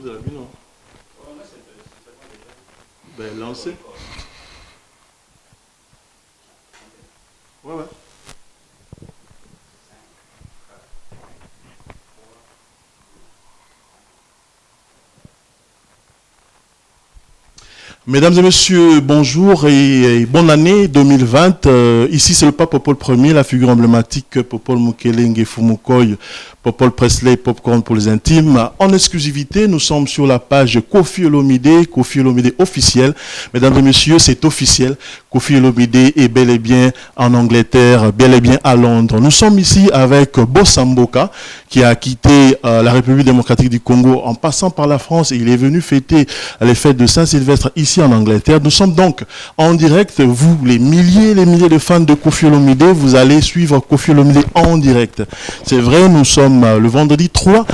de la non? Ben, lancez. Ouais, ouais. Mesdames et messieurs, bonjour et bonne année 2020. Ici, c'est le pape Paul Ier, la figure emblématique Popol Mukelenge Fumukoy, Popol Presley, Popcorn pour les intimes. En exclusivité, nous sommes sur la page Koffi Olomide officiel. Mesdames et messieurs, c'est officiel. Koffi Olomide est bel et bien en Angleterre, bel et bien à Londres. Nous sommes ici avec Bossa Mboka, qui a quitté la République démocratique du Congo en passant par la France et il est venu fêter les fêtes de Saint-Sylvestre ici en Angleterre. Nous sommes donc en direct. Vous, les milliers de fans de Koffi Olomide, vous allez suivre Koffi Olomide en direct. C'est vrai, nous sommes le vendredi 3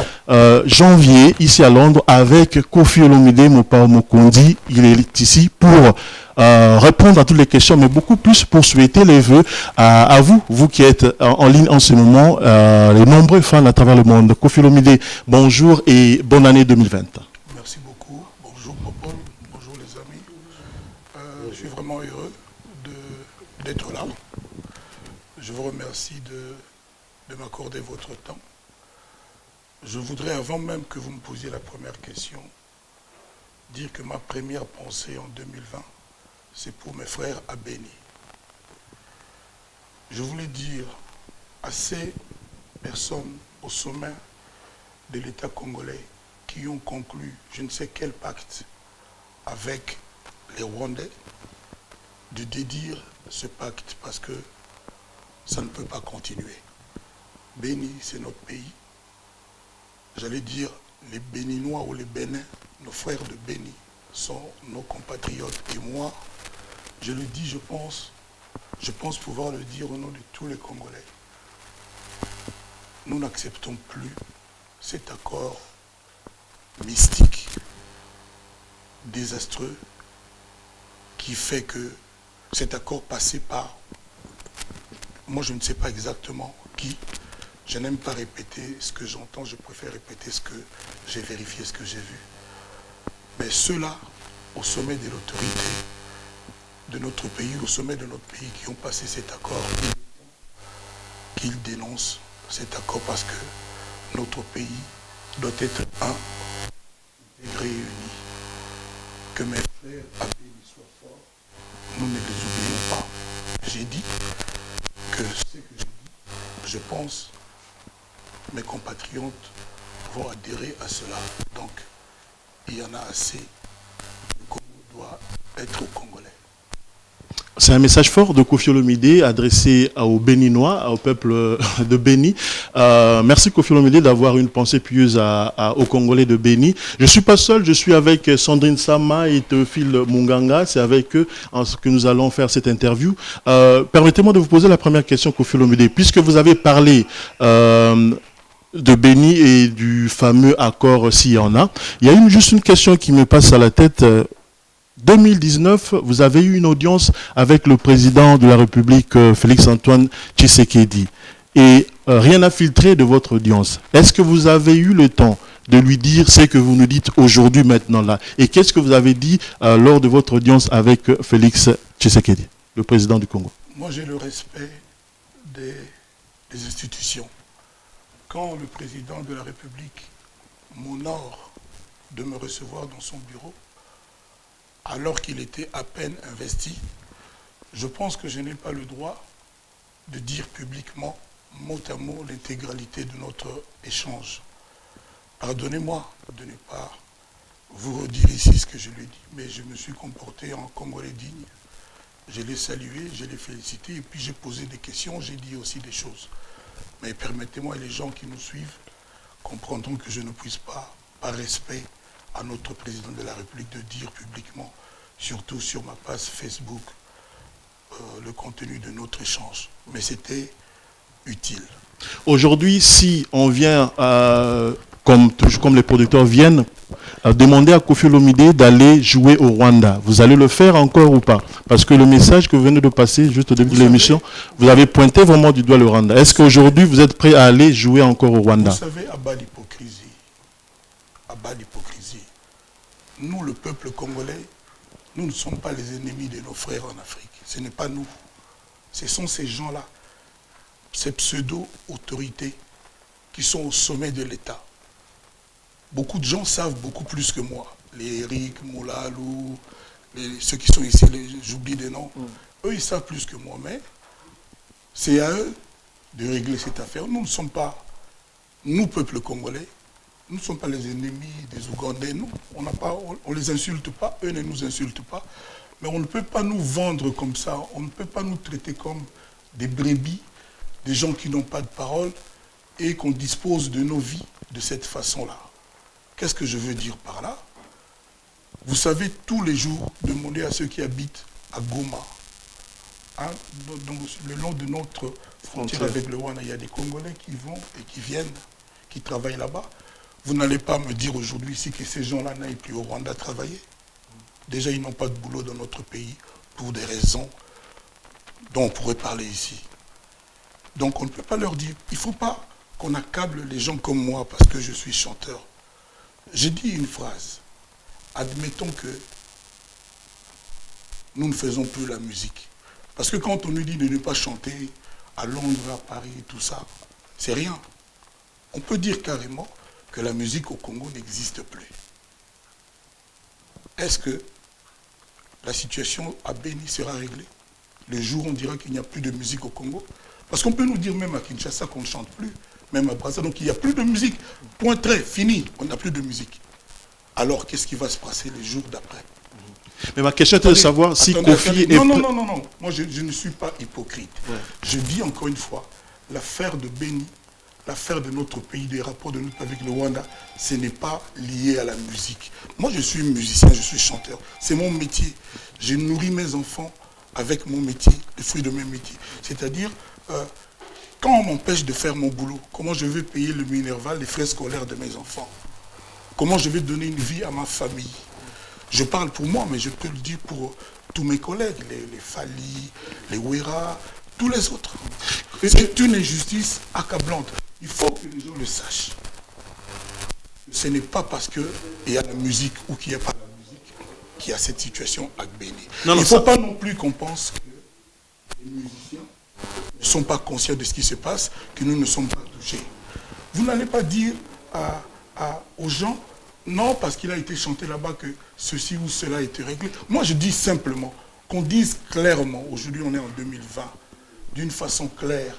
janvier ici à Londres avec Koffi Olomide Mopao Mokondi. Il est ici pour répondre à toutes les questions, mais beaucoup plus pour souhaiter les vœux à vous, vous qui êtes en ligne en ce moment, les nombreux fans à travers le monde. Koffi Olomide, bonjour et bonne année 2020. Merci beaucoup. Bonjour Popol, bonjour les amis. Je suis vraiment heureux d'être là. Je vous remercie de m'accorder votre temps. Je voudrais, avant même que vous me posiez la première question, dire que ma première pensée en 2020, c'est pour mes frères à Béni. Je voulais dire à ces personnes au sommet de l'État congolais qui ont conclu je ne sais quel pacte avec les Rwandais, de dédire ce pacte parce que ça ne peut pas continuer. Béni, c'est notre pays. J'allais dire les Béninois ou les Bénins, nos frères de Béni, sont nos compatriotes. Et moi, je le dis, je pense pouvoir le dire au nom de tous les Congolais. Nous n'acceptons plus cet accord mystique, désastreux, qui fait que cet accord passé par, moi je ne sais pas exactement qui, je n'aime pas répéter ce que j'entends, je préfère répéter ce que j'ai vérifié, ce que j'ai vu. Mais ceux-là, au sommet de l'autorité de notre pays, au sommet de notre pays, qui ont passé cet accord, qu'ils dénoncent cet accord parce que notre pays doit être un, intégré et uni. Que mes frères à Béni soient forts, nous ne les oublions pas. J'ai dit que ce que j'ai dit, je pense, mes compatriotes vont adhérer à cela. Donc, il y en a assez. Le Congo doit être au Congolais. C'est un message fort de Koffi Olomide adressé aux Béninois, au peuple de Béni. Merci Koffi Olomide d'avoir une pensée pieuse aux Congolais de Béni. Je ne suis pas seul, je suis avec Sandrine Sama et Théophile Munganga. C'est avec eux que nous allons faire cette interview. Permettez-moi de vous poser la première question, Koffi Olomide. Puisque vous avez parlé de Béni et du fameux accord s'il y en a, il y a juste une question qui me passe à la tête. 2019, vous avez eu une audience avec le président de la République, Félix-Antoine Tshisekedi. Et rien n'a filtré de votre audience. Est-ce que vous avez eu le temps de lui dire ce que vous nous dites aujourd'hui, maintenant, là? Et qu'est-ce que vous avez dit lors de votre audience avec Félix Tshisekedi, le président du Congo? Moi, j'ai le respect des institutions. Quand le président de la République m'honore de me recevoir dans son bureau, alors qu'il était à peine investi, je pense que je n'ai pas le droit de dire publiquement, mot à mot, l'intégralité de notre échange. Pardonnez-moi de ne pas vous redire ici ce que je lui ai dit, mais je me suis comporté en Congolais digne. Je l'ai salué, je l'ai félicité, et puis j'ai posé des questions, j'ai dit aussi des choses. Mais permettez-moi, et les gens qui nous suivent comprendront que je ne puisse pas, par respect à notre président de la République, de dire publiquement, surtout sur ma page Facebook, le contenu de notre échange. Mais c'était utile. Aujourd'hui, si on vient, comme les producteurs viennent, demander à Koffi Olomide d'aller jouer au Rwanda, vous allez le faire encore ou pas? Parce que le message que vous venez de passer juste au début de l'émission, vous avez pointé vraiment du doigt le Rwanda. Est-ce qu'aujourd'hui, vous êtes prêt à aller jouer encore au Rwanda? Vous savez, à bas l'hypocrisie, nous, le peuple congolais, nous ne sommes pas les ennemis de nos frères en Afrique. Ce n'est pas nous. Ce sont ces gens-là, ces pseudo-autorités qui sont au sommet de l'État. Beaucoup de gens savent beaucoup plus que moi. Les Eric, Moulalou, ceux qui sont ici, j'oublie des noms. Eux, ils savent plus que moi. Mais c'est à eux de régler cette affaire. Nous ne sommes pas, nous, peuple congolais, nous ne sommes pas les ennemis des Ougandais. Nous, on ne les insulte pas, eux ne nous insultent pas. Mais on ne peut pas nous vendre comme ça. On ne peut pas nous traiter comme des brebis, des gens qui n'ont pas de parole et qu'on dispose de nos vies de cette façon-là. Qu'est-ce que je veux dire par là? Vous savez, tous les jours, demandez à ceux qui habitent à Goma, hein, le long de notre frontière avec le Rwanda, il y a des Congolais qui vont et qui viennent, qui travaillent là-bas. Vous n'allez pas me dire aujourd'hui ici que ces gens-là n'aillent plus au Rwanda travailler. Déjà, ils n'ont pas de boulot dans notre pays pour des raisons dont on pourrait parler ici. Donc, on ne peut pas leur dire. Il ne faut pas qu'on accable les gens comme moi parce que je suis chanteur. J'ai dit une phrase. Admettons que nous ne faisons plus la musique. Parce que quand on nous dit de ne pas chanter à Londres, à Paris, tout ça, c'est rien. On peut dire carrément que la musique au Congo n'existe plus. Est-ce que la situation à Béni sera réglée? Le jour où on dira qu'il n'y a plus de musique au Congo? Parce qu'on peut nous dire même à Kinshasa qu'on ne chante plus, même à Brazzaville, donc il n'y a plus de musique. Point très, fini, on n'a plus de musique. Alors qu'est-ce qui va se passer les jours d'après? Mais ma question était de savoir si Kofi est... Non. Moi, je ne suis pas hypocrite. Ouais. Je dis encore une fois, l'affaire de Béni, l'affaire de notre pays, des rapports de notre pays avec le Rwanda, ce n'est pas lié à la musique. Moi, je suis musicien, je suis chanteur. C'est mon métier. J'ai nourri mes enfants avec mon métier, le fruit de mes métiers. C'est-à-dire, quand on m'empêche de faire mon boulot, comment je vais payer le Minerval, les frais scolaires de mes enfants? Comment je vais donner une vie à ma famille? Je parle pour moi, mais je peux le dire pour tous mes collègues, les Fali, les Ouera, tous les autres. C'est une injustice accablante. Il faut que les gens le sachent. Ce n'est pas parce qu'il y a la musique ou qu'il n'y a pas la musique qu'il y a cette situation à Béni. Il ne faut pas non plus qu'on pense que les musiciens ne sont pas conscients de ce qui se passe, que nous ne sommes pas touchés. Vous n'allez pas dire aux gens, non, parce qu'il a été chanté là-bas que ceci ou cela a été réglé. Moi, je dis simplement qu'on dise clairement, aujourd'hui on est en 2020, d'une façon claire,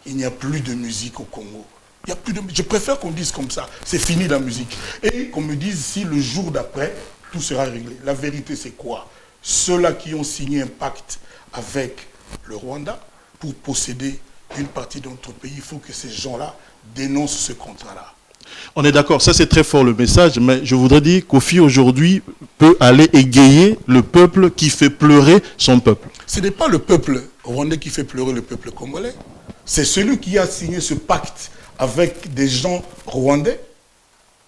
il n'y a plus de musique au Congo. Il y a plus de... Je préfère qu'on dise comme ça, c'est fini la musique. Et qu'on me dise si le jour d'après, tout sera réglé. La vérité, c'est quoi? Ceux-là qui ont signé un pacte avec le Rwanda pour posséder une partie de notre pays, il faut que ces gens-là dénoncent ce contrat-là. On est d'accord, ça c'est très fort le message, mais je voudrais dire qu'Kofi aujourd'hui peut aller égayer le peuple qui fait pleurer son peuple. Ce n'est pas le peuple rwandais qui fait pleurer le peuple congolais. C'est celui qui a signé ce pacte avec des gens rwandais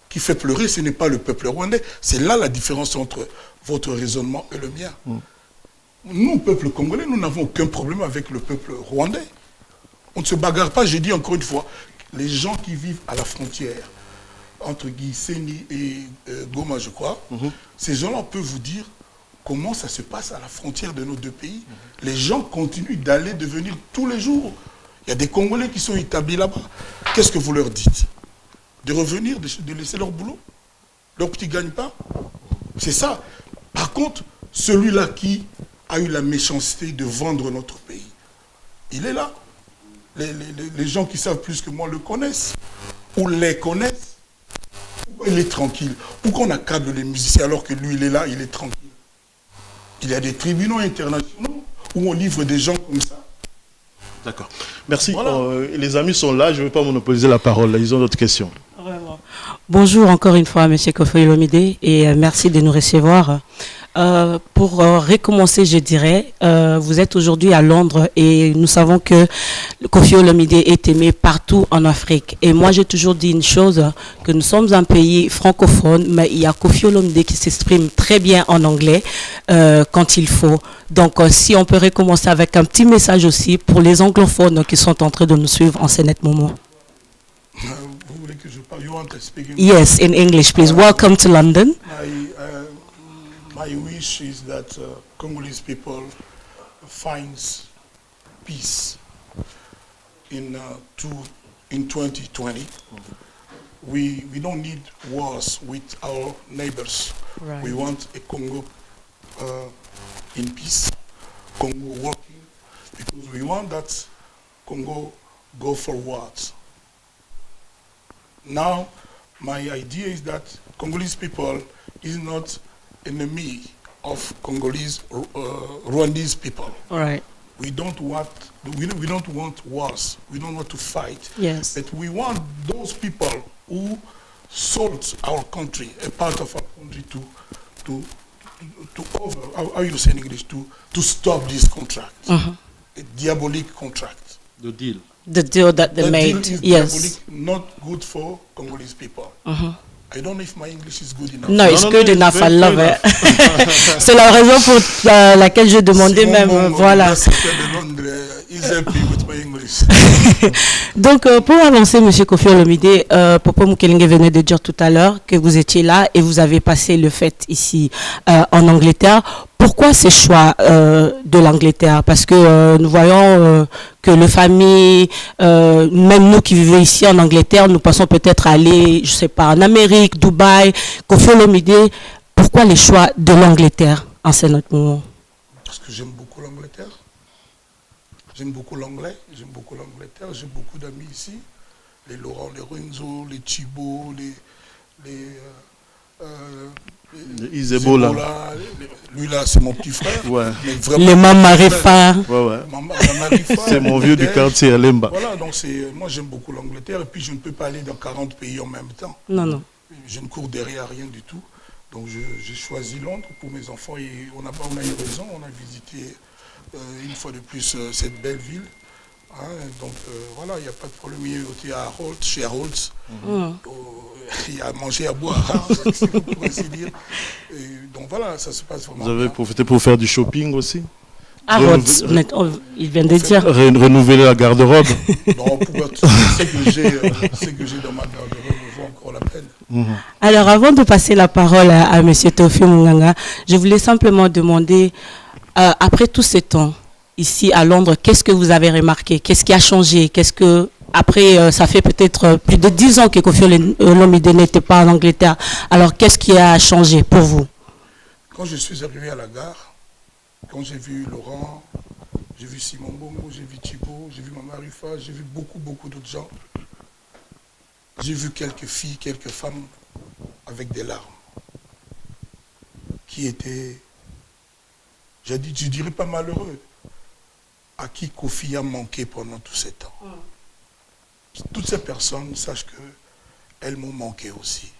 qui fait pleurer, ce n'est pas le peuple rwandais. C'est là la différence entre votre raisonnement et le mien. Nous, peuple congolais, nous n'avons aucun problème avec le peuple rwandais. On ne se bagarre pas, j'ai dit encore une fois, les gens qui vivent à la frontière, entre Gisenyi et Goma, je crois, ces gens-là peuvent vous dire comment ça se passe à la frontière de nos deux pays. Les gens continuent d'aller, de venir tous les jours. Il y a des Congolais qui sont établis là-bas. Qu'est-ce que vous leur dites? De revenir, de laisser leur boulot? Leur petit gagne-pain? C'est ça. Par contre, celui-là qui a eu la méchanceté de vendre notre pays, il est là. Les gens qui savent plus que moi le connaissent, ou les connaissent. Pourquoi il est tranquille? Pourquoi on accable les musiciens alors que lui, il est là, il est tranquille? Il y a des tribunaux internationaux où on livre des gens comme ça. D'accord. Merci. Voilà. Les amis sont là, je ne vais pas monopoliser la parole. Ils ont d'autres questions. Vraiment. Bonjour encore une fois, M. Kofi Olomide, et merci de nous recevoir. Pour recommencer, je dirais, vous êtes aujourd'hui à Londres et nous savons que Kofi Olomide est aimé partout en Afrique. Et moi, j'ai toujours dit une chose, que nous sommes un pays francophone, mais il y a Kofi Olomide qui s'exprime très bien en anglais quand il faut. Donc, si on peut recommencer avec un petit message aussi pour les anglophones qui sont en train de nous suivre en ce net moment. Vous voulez que je parle? You want to speak English? Yes, in English, please. Welcome to London. My wish is that Congolese people finds peace in 2020. We don't need wars with our neighbors. Right. We want a Congo in peace, Congo working, because we want that Congo go forward. Now, my idea is that Congolese people is not enemy of Congolese Rwandese people. All right. We don't want wars. We don't want to fight. Yes. But we want those people who sold our country, a part of our country, to how you say in English, to stop this contract, a diabolic contract. The deal. The deal that they The made. deal is Yes. diabolic, not good for Congolese people. I don't know if my English is good enough. No, it's no, good no, enough. it's I very love good it. C'est la raison pour laquelle je demandais même. Voilà. De Londres, is happy with my English. Donc, pour avancer, M. Kofi Olomide, Popo Mukelenge venait de dire tout à l'heure que vous étiez là et vous avez passé le fête ici en Angleterre. Pourquoi ce choix de l'Angleterre? Parce que nous voyons que les familles, même nous qui vivons ici en Angleterre, nous pensons peut-être aller, je sais pas, en Amérique, Dubaï. Kofi Olomide, pourquoi les choix de l'Angleterre en ce moment? Parce que j'aime beaucoup l'Angleterre. J'aime beaucoup l'anglais. J'aime beaucoup l'Angleterre. J'ai beaucoup d'amis ici. Les Laurent, les Renzo, les Thibault, les Isebola. Lui là, c'est mon petit frère. Ouais. Mais vraiment, Les Mamarifa. Ouais. Marifa, C'est mon vieux du quartier à Lemba. Voilà, donc moi j'aime beaucoup l'Angleterre et puis je ne peux pas aller dans 40 pays en même temps. Non, non. Je ne cours derrière rien du tout. Donc j'ai choisi Londres pour mes enfants et on a eu raison, on a visité une fois de plus cette belle ville. Hein, donc voilà, il n'y a pas de problème. Il y a été à Holt, chez Holt. Il y a à manger, à boire, hein, si vous pourrez ainsi dire. Et donc voilà, ça se passe vraiment Vous avez bien. profité pour faire du shopping aussi? Harold, il vient de dire. Renouveler la garde-robe. Non, pour ce que j'ai dans ma garde-robe vaut encore la peine. Alors, avant de passer la parole à M. Théophile Munganga, je voulais simplement demander, après tout ce temps, ici à Londres, qu'est-ce que vous avez remarqué? Qu'est-ce qui a changé? Après, ça fait peut-être plus de 10 ans que Kofi Olomide n'était pas en Angleterre. Alors, qu'est-ce qui a changé pour vous? Quand je suis arrivé à la gare, quand j'ai vu Laurent, j'ai vu Simon Bongo, j'ai vu Thibault, j'ai vu Mama Rifa, j'ai vu beaucoup d'autres gens. J'ai vu quelques filles, quelques femmes avec des larmes qui étaient, je dirais pas malheureux, à qui Kofi a manqué pendant tous ces temps. Toutes ces personnes sachent qu'elles m'ont manqué aussi.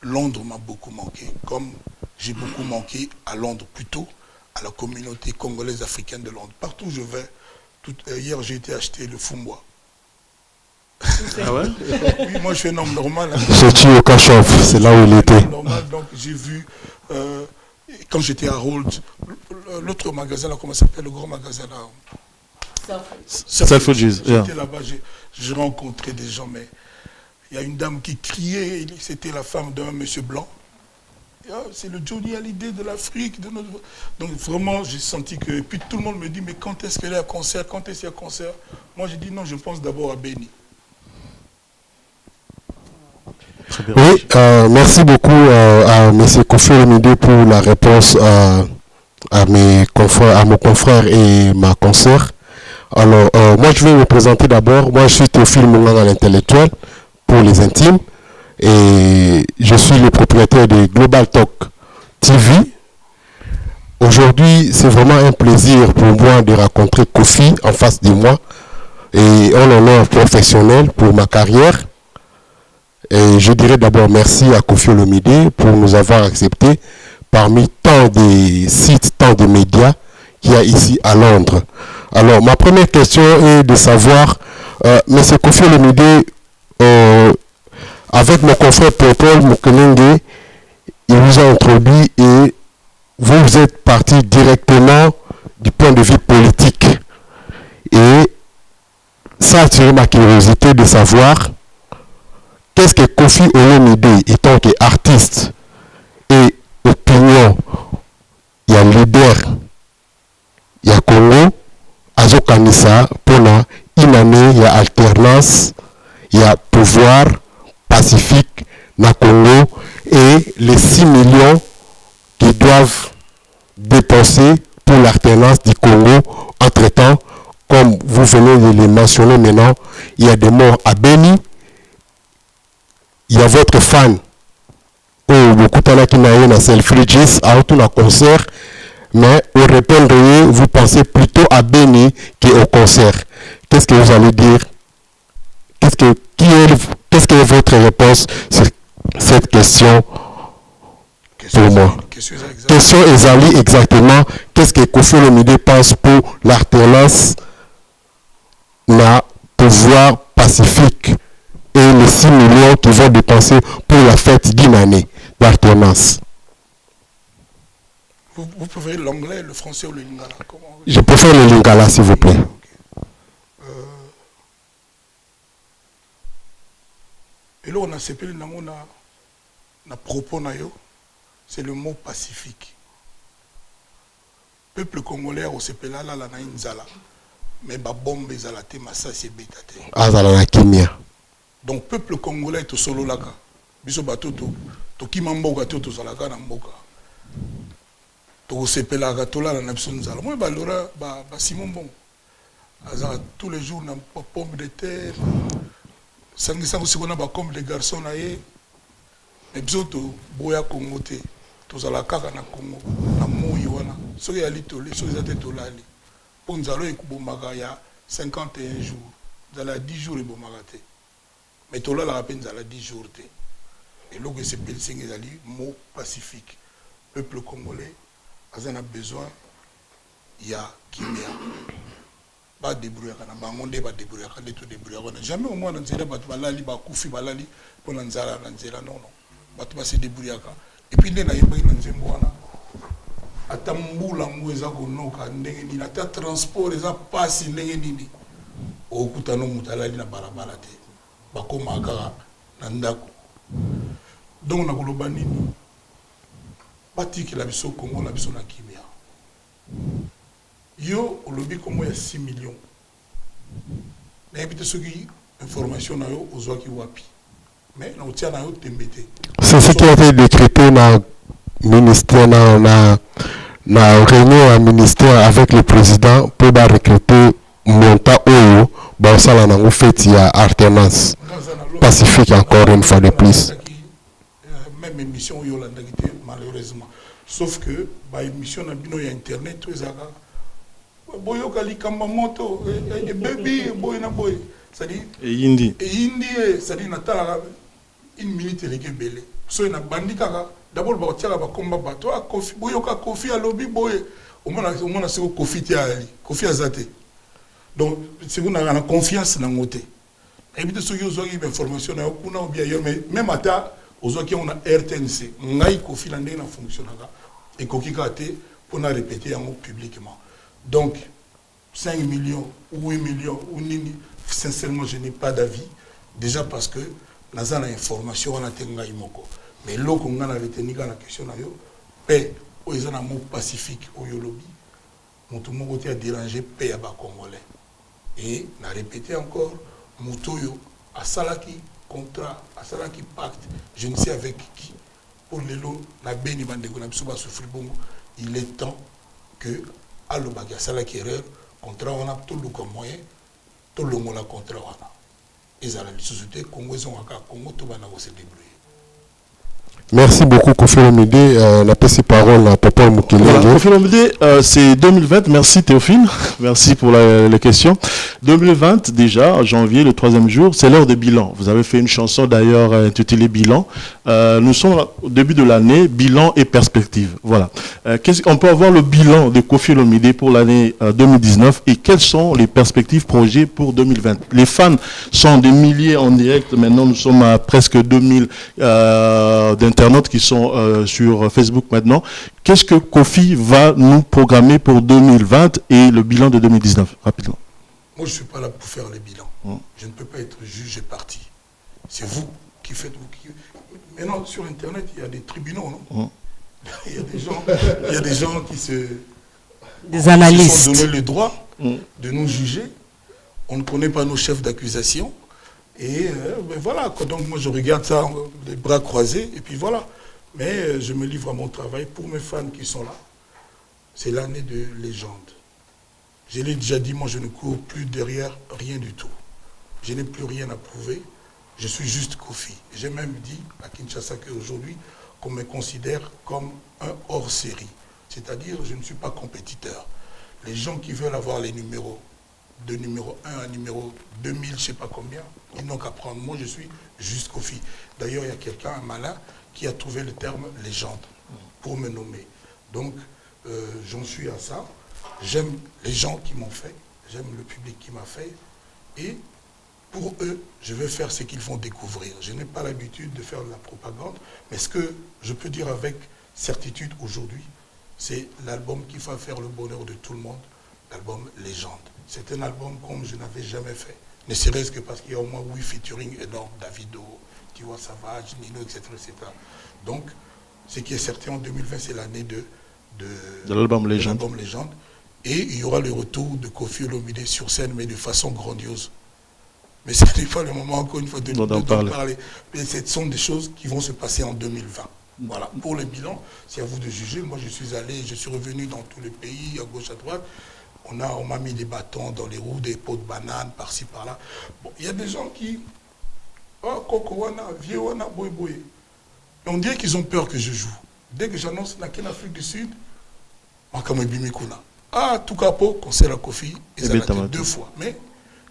Londres m'a beaucoup manqué, comme j'ai beaucoup manqué à Londres, plutôt à la communauté congolaise africaine de Londres. Partout où je vais, hier j'ai été acheter le Fumbois. Ah ouais? Oui, moi je suis un homme normal. Hein. Sorti au Cachov, c'est là où il était. Normal, donc j'ai vu, quand j'étais à Holt, l'autre magasin là, comment ça s'appelle, le grand magasin là? Selfridges, yeah. J'étais là-bas, j'ai rencontré des gens, mais il y a une dame qui criait, c'était la femme d'un monsieur blanc. C'est le Johnny Hallyday de l'Afrique. Donc vraiment, j'ai senti que... Et puis tout le monde me dit, mais quand est-ce qu'il y a un concert? Quand est-ce qu'il y a un concert? Moi, j'ai dit non, je pense d'abord à Béni. Oui, merci beaucoup à M. Kofi Olomide pour la réponse à mon confrère et ma consoeur. Alors, moi, je vais me présenter d'abord. Moi, je suis Théophile Munganga, l'intellectuel, pour les intimes. Et je suis le propriétaire de Global Talk TV. Aujourd'hui, c'est vraiment un plaisir pour moi de rencontrer Kofi en face de moi. Et en honneur professionnel pour ma carrière. Et je dirais d'abord merci à Kofi Olomide pour nous avoir acceptés parmi tant de sites, tant de médias qu'il y a ici à Londres. Alors, ma première question est de savoir, M. Kofi Olomide, avec mon confrère Paul Mukelenge, il vous a introduit et vous êtes parti directement du point de vue politique. Et ça a attiré ma curiosité de savoir qu'est-ce que Kofi Olomide, étant qu'artiste et opinion leader ya Congo azokanisa pona une année ya alternance ya pouvoir pacifique na Congo et les 6 millions qui doivent dépenser pour l'alternance du Congo. Entre-temps, comme vous venez de le mentionner maintenant, il y a des morts à Beni, il y a votre fan, beaucoup de gens qui n'ont pas self-regis, à un concert, mais au répondre, vous pensez plutôt à Beni qu'au concert. Qu'est-ce que vous allez dire? Qu'est-ce que est votre réponse sur cette question pour moi? Question Ezali exactement. Qu'est-ce que Kofi Olomide pense pour l'alternance na pouvoir pacifique et les 6 millions qui vont dépenser pour la fête d'une année d'alternance? Vous préférez l'anglais, le français ou le lingala? Je préfère le lingala, s'il vous plaît. Et là, on a séparé na propos na yo, c'est le mot pacifique. Peuple congolais au sepela la na inzala, mais ba bombe ezala te massa c'est bétate. Azala na kimia. Donc peuple congolais to solo laka, biso batoto to kimamboka to zalaka na mboka. To sepela ka to la na biso nzala. Moi ba lora ba Simon Bon. Azala tous les jours na pomme de terre. Sangisa aussi qu'on a comme des garçons na ye. Mais bisoto boya Congo te. Tozala kaka na Congo na moyi wana. Soki ali tolé, soki zate tolali. Pour nzalo ekubomaka ya 51 jours. Zala 10 jours ebomaka te. Mais tola la rappelle nzala 10 jours te. Et là que c'est Belsing ezali mot pacifique. Peuple congolais a besoin ya kimia. Ba débrouiller kana bangonde ba débrouiller kana tout débrouiller kana jamais au moins nzela ba balali ba kufi balali pour nzala na nzela non non ba to ba se débrouiller ka et puis ndena yeba na nzembo wana atambula ngweza ko noka ndenge ni ata transport eza pasi ndenge nini okutano mutalali na barabara te bakoma kaka na ndako donc na koloba nini batiki la biso Congo na biso na kimia yo olobi Congo ya 6 millions na ebite soki information na yo ozwaki wapi mais na otia na yo tembete c'est ce qui a été décrété dans ministère na réunion à ministère avec le président pour recruter monta oyo ba sala na ngofeti ya alternance pacifique encore une fois de plus. Même émission yo landaki te malheureusement sauf que ba émission na bino ya internet to ezaka boyoka likamba moto e baby boy na boy c'est-à-dire et indi c'est-à-dire natala une minute leke belé so na bandika d'abord ba tiaka ba komba bato a Kofi boyoka Kofi a lobby boy au moins c'est Kofi ti ali Kofi azate donc c'est qu'on a confiance na ngote et puis ceux qui ont eu information na kuna ou bien ailleurs mais même ata aux qui on a RTNC ngai Kofi landé na fonctionnaka et kokika te pour na répéter en publiquement. Donc, 5 millions ou 8 millions, ou nini, sincèrement, je n'ai pas d'avis. Déjà parce que nous avons l'information, on a tenga imoko. Mais là, on a retenu la question, paix, où ils ont un mot pacifique, au yolobi, tout le monde a dérangé paix à bas congolais. Et on a répété encore, Moutoyo, à Salaki contrat, à Salaki pacte, je ne sais avec qui. Pour les lots, la béni bandeko, il est temps que allo bagia sala qui erreur contrat on a tout le comme moyen tout le monde la contrat on a ils ont la société Congo ils ont encore Congo tout va se débrouiller. Merci beaucoup Kofi Olomide. La petite parole à Papa Mukele. Voilà, Kofi Olomide, c'est 2020. Merci Théophile. Merci pour les questions. 2020 déjà, en janvier, le 3e jour, c'est l'heure de bilan. Vous avez fait une chanson d'ailleurs intitulée Bilan. Nous sommes au début de l'année, bilan et perspective. Voilà. On peut avoir le bilan de Kofi Olomide pour l'année 2019 et quelles sont les perspectives projets pour 2020. Les fans sont des milliers en direct. Maintenant, nous sommes à presque 2000 d'internautes qui sont sur Facebook maintenant. Qu'est-ce que Kofi va nous programmer pour 2020 et le bilan de 2019 rapidement? Moi, je ne suis pas là pour faire les bilans. Je ne peux pas être juge et parti. C'est vous qui faites. Maintenant, sur Internet, il y a des tribunaux, non? Il y a des gens qui se analystes. sont donné le droit de nous juger. On ne connaît pas nos chefs d'accusation. Et ben voilà, donc moi je regarde ça, les bras croisés, et puis voilà. Mais je me livre à mon travail. Pour mes fans qui sont là, c'est l'année de légende. Je l'ai déjà dit, moi je ne cours plus derrière rien du tout. Je n'ai plus rien à prouver. Je suis juste Kofi. J'ai même dit à Kinshasa qu'aujourd'hui, qu'on me considère comme un hors-série. C'est-à-dire, je ne suis pas compétiteur. Les gens qui veulent avoir les numéros, de numéro 1 à numéro 2000, je ne sais pas combien, ils n'ont qu'à prendre. Moi, je suis juste Kofi. D'ailleurs, il y a quelqu'un, un malin, qui a trouvé le terme légende pour me nommer. Donc, j'en suis à ça. J'aime les gens qui m'ont fait, j'aime le public qui m'a fait, et pour eux, je vais faire ce qu'ils vont découvrir. Je n'ai pas l'habitude de faire de la propagande, mais ce que je peux dire avec certitude aujourd'hui, c'est l'album qui va faire le bonheur de tout le monde, l'album Légende. C'est un album comme je n'avais jamais fait, ne serait-ce que parce qu'il y a au moins 8 featuring énormes, Davido, Tiwa Savage, Nino, etc., etc. Donc, ce qui est certain en 2020, c'est l'année de l'album Légende. Et il y aura le retour de Koffi Olomide sur scène, mais de façon grandiose. Mais ce n'est pas le moment, encore une fois, d'en parler. Mais ce sont des choses qui vont se passer en 2020. Voilà. Pour le bilan, c'est à vous de juger. Moi, je suis revenu dans tous les pays, à gauche, à droite. On m'a mis des bâtons dans les roues, des pots de bananes, par-ci, par-là. Bon, il y a des gens qui... Oh, Kokowana, Viewana, Boy Boy. On dirait qu'ils ont peur que je joue. Dès que j'annonce Naken Afrique du Sud, Makamebimikuna. Ah, tout capot, concert à Kofi, ils ont 2 fois. Mais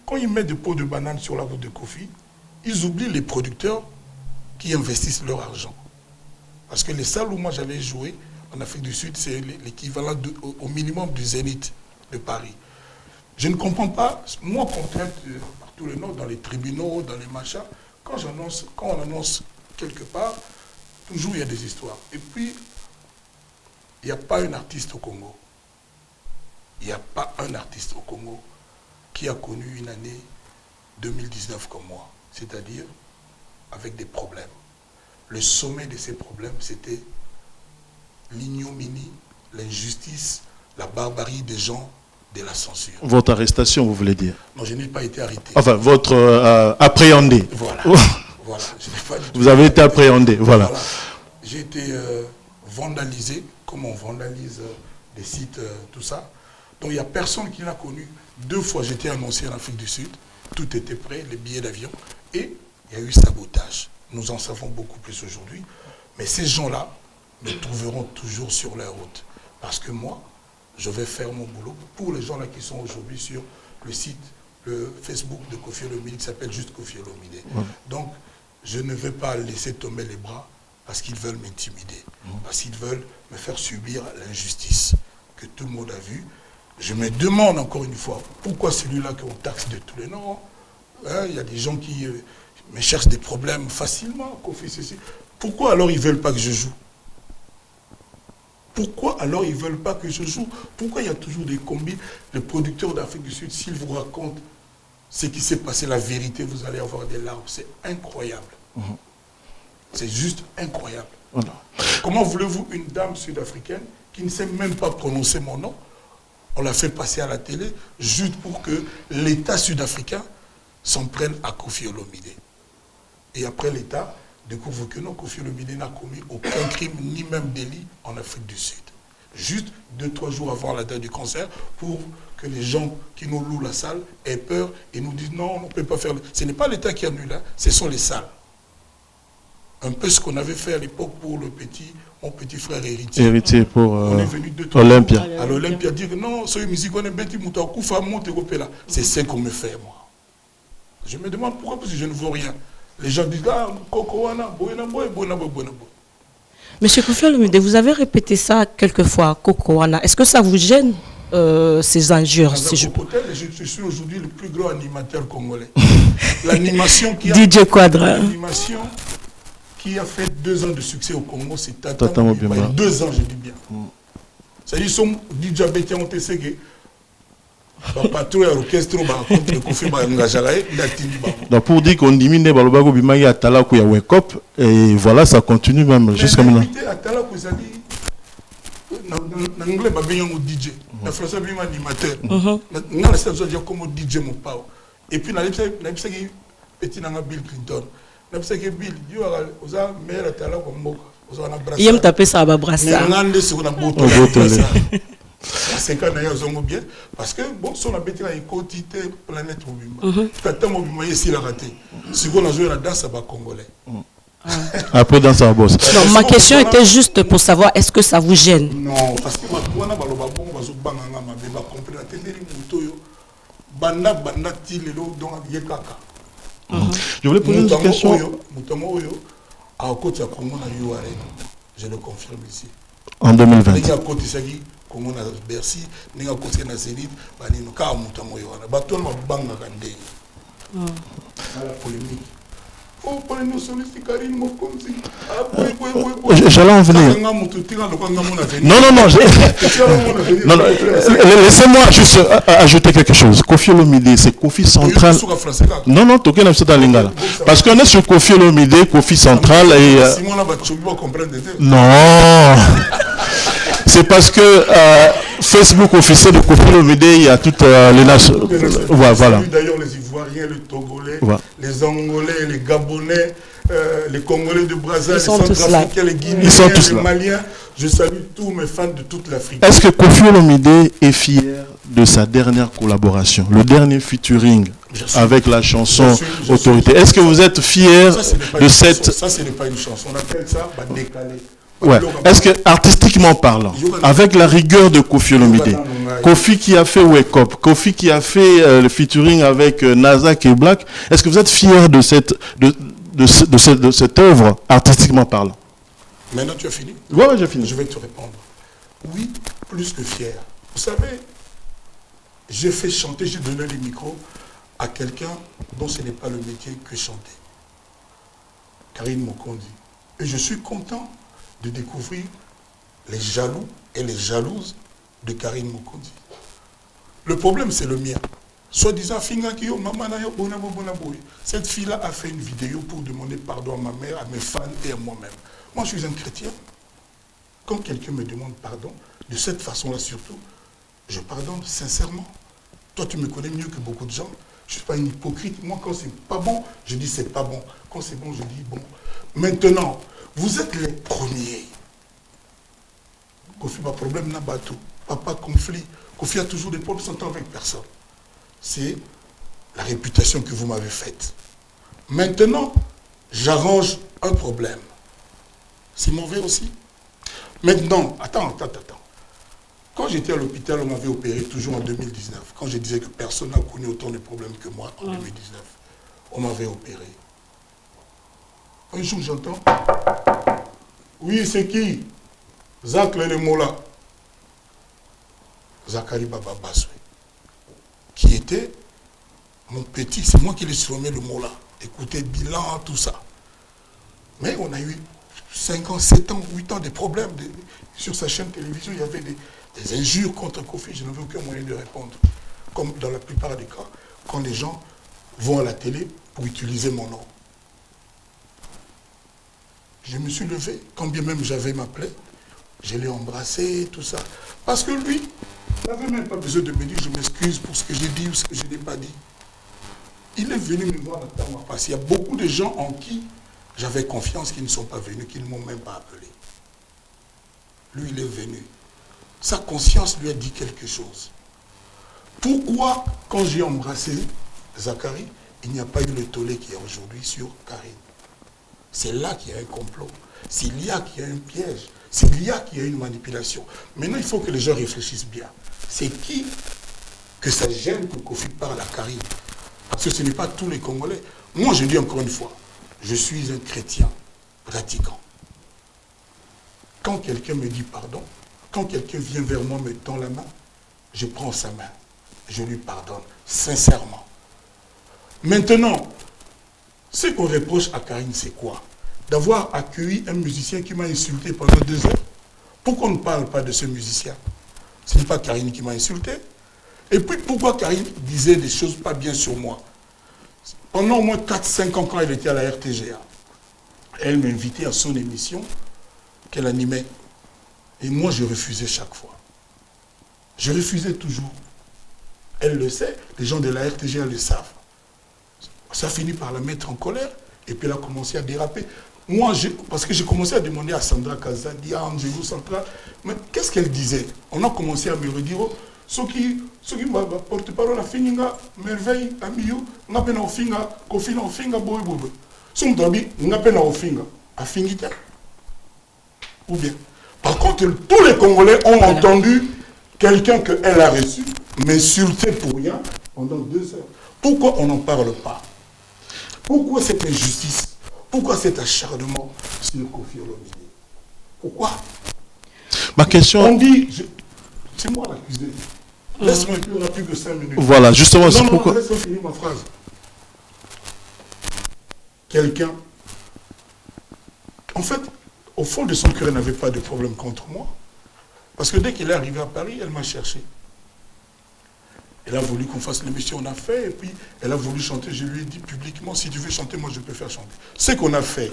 quand ils mettent des pots de bananes sur la route de Kofi, ils oublient les producteurs qui investissent leur argent. Parce que les salles où moi j'avais joué en Afrique du Sud, c'est l'équivalent au minimum du Zénith de Paris. Je ne comprends pas, moi qu'on traite partout le Nord, dans les tribunaux, dans les machins, quand on annonce quelque part, toujours il y a des histoires. Et puis, il n'y a pas un artiste au Congo. Il n'y a pas un artiste au Congo qui a connu une année 2019 comme moi, c'est-à-dire avec des problèmes. Le sommet de ces problèmes, c'était l'ignominie, l'injustice, la barbarie des gens, de la censure. Votre arrestation, vous voulez dire? Non, je n'ai pas été arrêté. Enfin, votre appréhendé. Voilà. Voilà. Je n'ai pas du tout vous avez été appréhendé, voilà. J'ai été vandalisé, comme on vandalise des sites, tout ça. Donc il n'y a personne qui l'a connu. 2 fois, j'étais annoncé en Afrique du Sud. Tout était prêt, les billets d'avion. Et il y a eu sabotage. Nous en savons beaucoup plus aujourd'hui. Mais ces gens-là me trouveront toujours sur leur route. Parce que moi, je vais faire mon boulot pour les gens-là qui sont aujourd'hui sur le site, le Facebook de Koffi Olomide, qui s'appelle juste Koffi Olomide. Donc, je ne vais pas laisser tomber les bras parce qu'ils veulent m'intimider, parce qu'ils veulent me faire subir l'injustice que tout le monde a vue. Je me demande encore une fois, pourquoi celui-là qu'on taxe de tous les noms? Il y a des gens qui me cherchent des problèmes facilement, Koffi, ceci. Pourquoi alors ils ne veulent pas que je joue? Pourquoi alors ils ne veulent pas que je joue? Pourquoi il y a toujours des combis? Les producteurs d'Afrique du Sud, s'ils vous racontent ce qui s'est passé, la vérité, vous allez avoir des larmes. C'est incroyable. C'est juste incroyable. Comment voulez-vous une dame sud-africaine qui ne sait même pas prononcer mon nom? On l'a fait passer à la télé juste pour que l'État sud-africain s'en prenne à Koffi Olomide. Et après l'État découvre que non, Koffi Olomide n'a commis aucun crime, ni même délit en Afrique du Sud. Juste 2-3 jours avant la date du concert, pour que les gens qui nous louent la salle aient peur et nous disent non, on ne peut pas faire... Ce n'est pas l'État qui annule, hein, ce sont les salles. Un peu ce qu'on avait fait à l'époque pour mon petit frère héritier. Héritier pour on est venu Olympia. À l'Olympia dire non, c'est une musique, on est bêti, c'est ce qu'on me fait, moi. Je me demande pourquoi, parce que je ne vois rien. Les gens disent ah, Kokowana, Boyana Boy, Boyana Boy, Boyana Boy. Monsieur Koffi Olomide, vous avez répété ça quelques fois, Kokowana. Est-ce que ça vous gêne, ces injures? Je suis aujourd'hui le plus grand animateur congolais. L'animation qui a... DJ Quadra. L'animation qui a fait 2 ans de succès au Congo, c'est Tata Mobimba. 2 ans, je dis bien. C'est-à-dire, son DJ Bétia Ontesege, patron et orchestre, donc pour dire qu'on diminue Balobago Bimaï à Talakou, il y a Wake Up, et voilà, ça continue même jusqu'à maintenant. En anglais, je suis un DJ. En français, je suis un animateur. Je suis un DJ. Et puis, je suis un Bill Clinton. Je suis un Bill. Je suis un meilleur talent comme moi. Il aime taper ça à brassa. C'est quand même bien. Parce que, bon, si on a bêté la quantité planète mobile. Quand on a essayé de la rater, si on a joué la danse, ça va congolais. Après, dans sa bosse. Non, ma question était juste pour savoir, est-ce que ça vous gêne? Non, parce que moi, je je voulais poser une question. Je le confirme ici. En 2020. J'allais en venir. Non, laissez-moi juste ajouter quelque chose. Kofi Olomide, c'est Kofi Central. Non, Toké n'a pas Lingala. Parce qu'on est sur Kofi Olomide, Kofi Central et. Non. C'est parce que Facebook officiel de Kofi Olomide, il y a toutes les nations. Voilà. D'ailleurs, les Ivoiriens, les Togolais, les Angolais, les Gabonais, les Congolais de Brazzaville, les Centrafricains, les Guinéens, les Maliens. Je salue tous mes fans de toute l'Afrique. Est-ce que Kofi Olomide est fier de sa dernière collaboration, le dernier featuring avec la chanson Autorité? Est-ce que vous êtes fier de cette... Ça, ce n'est pas une chanson. On appelle ça décalé. Ouais. Est-ce que, artistiquement parlant, avec la rigueur de Kofi Olomide, Kofi qui a fait Wake Up, Kofi qui a fait le featuring avec Nazak et Black, est-ce que vous êtes fier de cette œuvre, artistiquement parlant? Maintenant, tu as fini? Oui, j'ai fini. Je vais te répondre. Oui, plus que fier. Vous savez, j'ai fait chanter, j'ai donné les micros à quelqu'un dont ce n'est pas le métier que chanter. Karine Mokondi. Et je suis content de découvrir les jaloux et les jalouses de Karine Mokondi. Le problème, c'est le mien. Soi-disant, cette fille-là a fait une vidéo pour demander pardon à ma mère, à mes fans et à moi-même. Moi, je suis un chrétien. Quand quelqu'un me demande pardon, de cette façon-là surtout, je pardonne sincèrement. Toi, tu me connais mieux que beaucoup de gens. Je ne suis pas un hypocrite. Moi, quand c'est pas bon, je dis c'est pas bon. Quand c'est bon, je dis bon. Maintenant, vous êtes les premiers. Kofi, pas problème, n'a pas tout. Papa, conflit. Kofi a toujours des problèmes, s'entend avec personne. C'est la réputation que vous m'avez faite. Maintenant, j'arrange un problème. C'est mauvais aussi. Maintenant, attends. Quand j'étais à l'hôpital, on m'avait opéré toujours en 2019. Quand je disais que personne n'a connu autant de problèmes que moi en 2019, on m'avait opéré. Un jour, j'entends. Oui, c'est qui? Zach Lemola. Zachary Baba Baswe. Qui était mon petit, c'est moi qui l'ai surnommé le Mola. Écoutez, bilan, tout ça. Mais on a eu 5 ans, 7 ans, 8 ans de problèmes. Sur sa chaîne télévision, il y avait des injures contre Kofi. Je n'avais aucun moyen de répondre. Comme dans la plupart des cas, quand les gens vont à la télé pour utiliser mon nom. Je me suis levé, quand bien même j'avais ma plaie, je l'ai embrassé, tout ça. Parce que lui, il n'avait même pas besoin de me dire je m'excuse pour ce que j'ai dit ou ce que je n'ai pas dit. Il est venu me voir dans ma passe. Il y a beaucoup de gens en qui j'avais confiance qui ne sont pas venus, qui ne m'ont même pas appelé. Lui, il est venu. Sa conscience lui a dit quelque chose. Pourquoi, quand j'ai embrassé Zachary, il n'y a pas eu le tollé qu'il y a aujourd'hui sur Karine? C'est là qu'il y a un complot. C'est là qu'il y a un piège. C'est là qu'il y a une manipulation. Maintenant, il faut que les gens réfléchissent bien. C'est qui que ça gêne que Kofi parle à Karine? Parce que ce n'est pas tous les Congolais. Moi, je dis encore une fois, je suis un chrétien pratiquant. Quand quelqu'un me dit pardon, quand quelqu'un vient vers moi, me tend la main, je prends sa main. Je lui pardonne, sincèrement. Maintenant, ce qu'on reproche à Karine, c'est quoi? D'avoir accueilli un musicien qui m'a insulté pendant 2 heures. Pourquoi on ne parle pas de ce musicien? Ce n'est pas Karine qui m'a insulté. Et puis pourquoi Karine disait des choses pas bien sur moi? Pendant au moins 4-5 ans, quand elle était à la RTGA, elle m'invitait à son émission qu'elle animait. Et moi, je refusais chaque fois. Je refusais toujours. Elle le sait, les gens de la RTG le savent. Ça finit par la mettre en colère, et puis elle a commencé à déraper. Moi, parce que j'ai commencé à demander à Sandra Kazadi, à Angelo Central, mais qu'est-ce qu'elle disait? On a commencé à me redire, ceux qui porte-parole à Finga, merveille, amiou, n'a pas Finga, Kofina Finga, boy, boy. Son trabi, n'a pas Finga, à Fingita. Ou bien. Par contre, tous les Congolais ont entendu quelqu'un qu'elle a reçu, m'insulter pour rien pendant 2 heures. Pourquoi on n'en parle pas? Pourquoi cette injustice? Pourquoi cet acharnement sur Koffi Olomide? Pourquoi? Ma question... On dit... C'est moi l'accusé. Laisse-moi écrire, on n'a plus que 5 minutes. Voilà, justement, c'est pourquoi... Laisse-moi finir ma phrase. Quelqu'un... En fait, au fond de son cœur, elle n'avait pas de problème contre moi. Parce que dès qu'il est arrivé à Paris, elle m'a cherché. Elle a voulu qu'on fasse l'émission, on a fait, et puis elle a voulu chanter. Je lui ai dit publiquement, si tu veux chanter, moi je peux faire chanter. Ce qu'on a fait,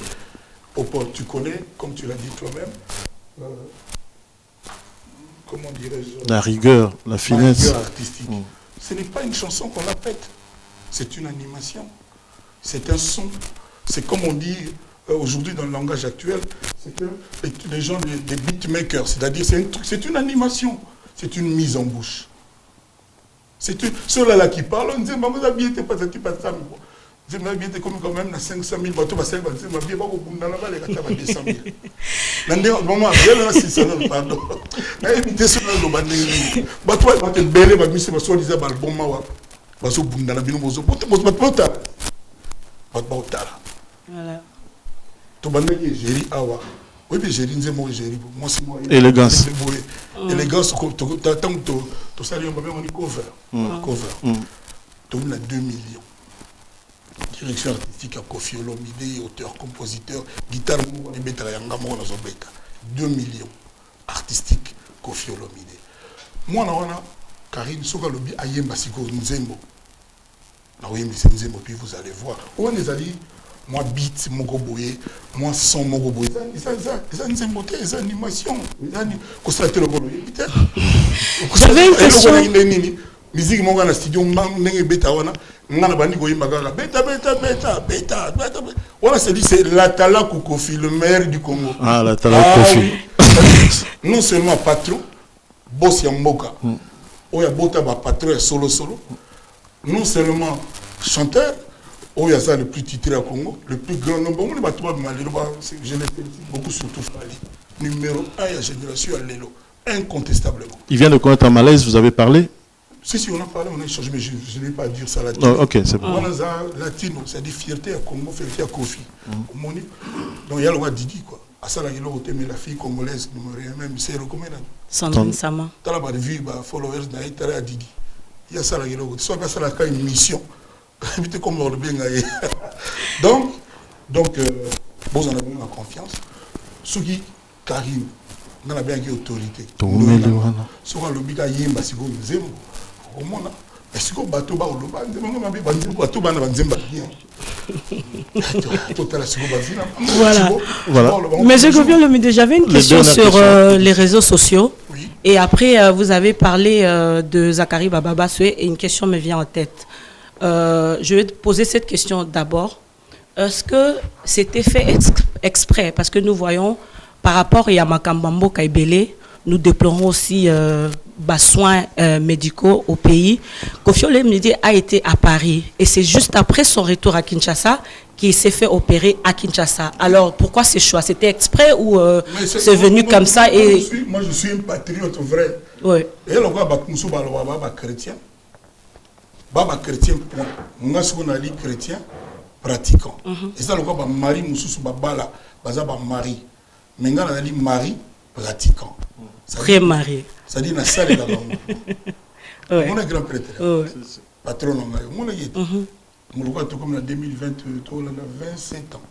Popol, tu connais, comme tu l'as dit toi-même, comment dirais-je? La rigueur, la finesse. La rigueur artistique. Ce n'est pas une chanson qu'on la pète. C'est une animation. C'est un son. C'est comme on dit aujourd'hui dans le langage actuel, c'est que les gens, des beatmakers, c'est-à-dire c'est une animation. C'est une mise en bouche. C'est ceux-là qui parlent, on dit, maman, vous avez été pas ça, vous avez été comme quand même 500 000 bateaux, parce que vous avez beaucoup de 200 000. Maman, bien là, c'est ça, pardon. Mais évitez cela, le bandé. Bateau, il va te bêler, il va me dire, soit disant, bon, mawa. Bateau, bundana, bino, bozo, bateau, voilà. Tout bandé, j'ai dit, awa. Oui, mais j'ai dit, moi, c'est moi. Élégance. Élégance, tant que tu salues, on dit cover. Tu as 2 millions. Direction artistique à Koffi Olomide, auteur, compositeur, guitare, 2 millions. Artistique, Koffi Olomide. Moi, Karine, ce que je Ayemba Siko Nzembo. Puis vous allez voir. On est allé. Moi, beat, mon goboye, moi, son, mon goboye. C'est animation. J'avais une question. Musique, mon gars, dans le studio, voilà, c'est l'Atala Kofi, le maire du Congo. Ah, l'Atala Kofi. Non seulement patron, boss Yamboka. Oya Bota, patron, solo. Non seulement chanteur, oh, il y a ça le plus titré à Congo, le plus grand nombre. On est trois je l'ai fait beaucoup surtout Fali. Numéro 1 à la génération à Lelo, incontestablement. Il vient de connaître un malaise, vous avez parlé? Si, on a parlé, on a échangé, mais je ne vais pas dire ça là. Oh, ok, c'est bon. On a latino, c'est-à-dire fierté à Congo, fierté à Koffi. Donc il y a le roi Didi, quoi. À ça, il y a la fille congolaise, même, c'est recommandé. Sandrine Sama. Tu as la vie, followers, tu as Didi. Il y a ça, il y a soit ça, il y a une mission. Comme on le bien. Donc, vous en avez la confiance. Ceux qui, Karim, on a bien autorité. Ceux qui ont le bien, c'est que nous aimons. Est-ce que bateau ba oloba bateau ba na banzemba bien. Voilà. Mais je reviens le midi. J'avais une question sur les réseaux sociaux. Oui. Et après, vous avez parlé de Zachary Baba Soué et une question me vient en tête. Je vais te poser cette question d'abord. Est-ce que c'était fait exprès? Parce que nous voyons, par rapport à Makambambo Kaibele, nous déplorons aussi soins médicaux au pays. Koffi Olomide a été à Paris et c'est juste après son retour à Kinshasa qu'il s'est fait opérer à Kinshasa. Alors pourquoi ce choix? C'était exprès ou c'est venu comme ça? Moi je suis un patriote vrai. Oui. Et là, on va chrétien. Baba chrétien, moi ce qu'on a dit chrétien pratiquant. Et ça le quoi mari mususu babala baza ba mari. Mais on a dit mari pratiquant. Très marié. Ça dit na salle là bas. Mon grand prêtre. Patron on a dit. Mon le quoi comme en 2020 on a 27 ans.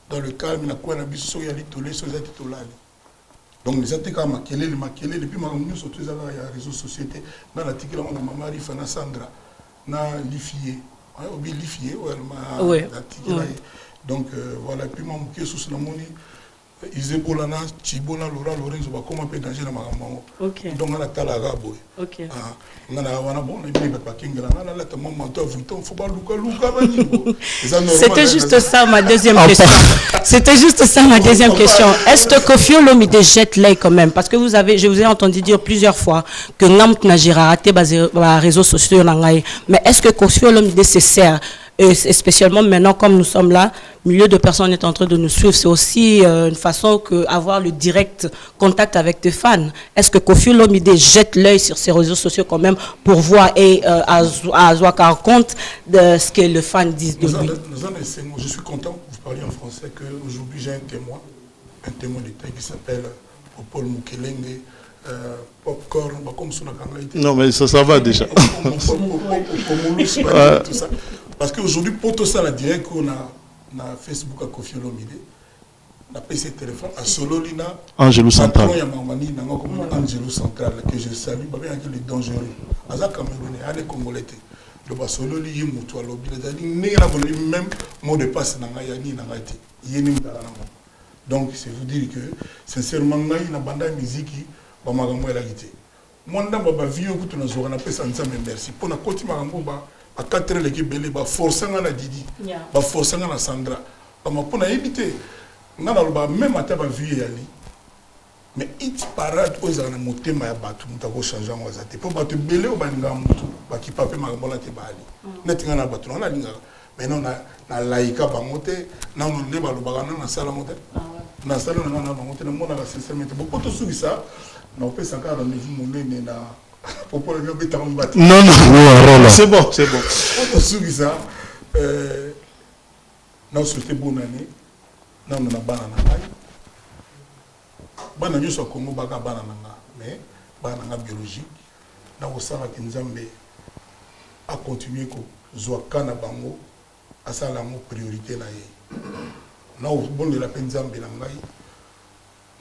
Dans le calme na quoi na biso ya litolé so za titolali. Donc les attaques à maquiller depuis ma réunion sur tous les réseaux sociétés dans l'article on a maman Rifana Sandra na lifié lifié donc voilà puis mon qui sous la monnaie Izebolana, Chibona, Laura, Lorenzo, comment on peut danger dans ma maman. Donc on a talaga boy. Ok. On a bon, on est pas kinga, on a la tellement mentor, il faut pas Luka. C'était juste ça ma deuxième question. C'était juste ça ma deuxième question. Est-ce que Koffi Olomide jette l'œil quand même? Parce que je vous ai entendu dire plusieurs fois que Namt Najira raté basé sur les réseaux sociaux. Mais est-ce que Koffi Olomide se sert? Et spécialement maintenant, comme nous sommes là, milieu de personnes est en train de nous suivre, c'est aussi une façon d'avoir le direct contact avec tes fans. Est-ce que Koffi Olomide jette l'œil sur ces réseaux sociaux quand même pour voir et à avoir compte de ce que les fans disent de lui? Je suis content, vous parlez en français, qu'aujourd'hui j'ai un témoin d'État qui s'appelle Popol Mukelenge. Popcorn, comme ça. Non, mais ça va déjà. Tout ça. Parce qu'aujourd'hui, pour tout ça, la direct qu'on a Facebook à Koffi Olomide, on a PC téléphone à Sololina, Angelou Central. Angelou Central, que je salue, il est dangereux. Aza Camerounais, il est Congolais. Le Basololi, il est moutou à l'objet. Même mot de passe, il est donc, c'est vous dire que, sincèrement, il y a une bande de musique qui est la guitare. Moi, je suis vieux, merci. Pour la côté, à 4 heures, l'équipe belé, forçant à Didi, forçant à Sandra. Pour éviter, même à ta vie, mais il parade aux anémotés, mais il faut changer en wazate. Pour battre belé au bangamutu, qui pape magambola te bali. N'est-ce pas battu, on a l'inga. Mais non, on a laïka bangote, on a un débat, on a salamote. On a salon, on a monté le monde à la sincérité. Pour tout ça, on peut s'en faire rendez-vous, mon nez, pour pas le mettre en bâtiment. Non, c'est bon, c'est bon. Pour tout ça, on a souhaité bonne année. On a banana. Banana, je Congo, banana, mais banana biologique. On a aussi à continuer que Zoakana Bango, à ça la priorité. Na bon de la penzambe na ngai